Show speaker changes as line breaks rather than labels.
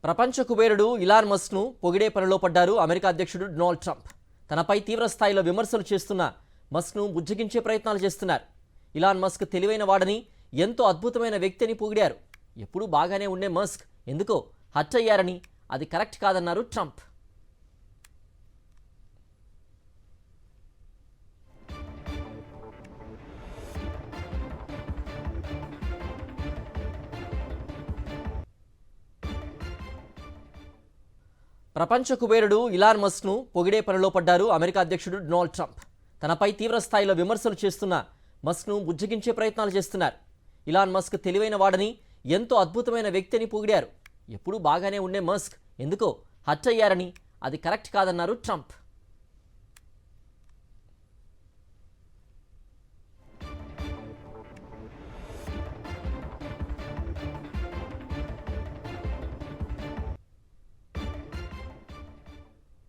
ప్రపంచ కుబేరుడు ఇలాన్ మస్క్ను పొగిడే పనిలో పడ్డారు అమెరికా అధ్యక్షుడు డొనాల్డ్ ట్రంప్. తనపై తీవ్ర స్థాయిలో విమర్శలు చేస్తున్న మస్క్ను బుజ్జగించే ప్రయత్నాలు చేస్తున్నారు. ఇలాన్ మస్క్ తెలివైన వాడని, ఎంతో అద్భుతమైన వ్యక్తి అని పొగిడారు. ఎప్పుడూ బాగానే ఉండే మస్క్ ఎందుకో హర్ట్ అయ్యారని, అది కరెక్ట్ కాదన్నారు ట్రంప్. ప్రపంచ కుబేరుడు ఇలాన్ మస్క్ను పొగిడే పనిలో పడ్డారు అమెరికా అధ్యక్షుడు డొనాల్డ్ ట్రంప్. తనపై తీవ్ర స్థాయిలో విమర్శలు చేస్తున్న మస్క్ను బుజ్జగించే ప్రయత్నాలు చేస్తున్నారు. ఇలాన్ మస్క్ తెలివైన వాడని, ఎంతో అద్భుతమైన వ్యక్తి అని పొగిడారు. ఎప్పుడూ బాగానే ఉండే మస్క్ ఎందుకో హర్ట్ అయ్యారని, అది కరెక్ట్ కాదన్నారు ట్రంప్.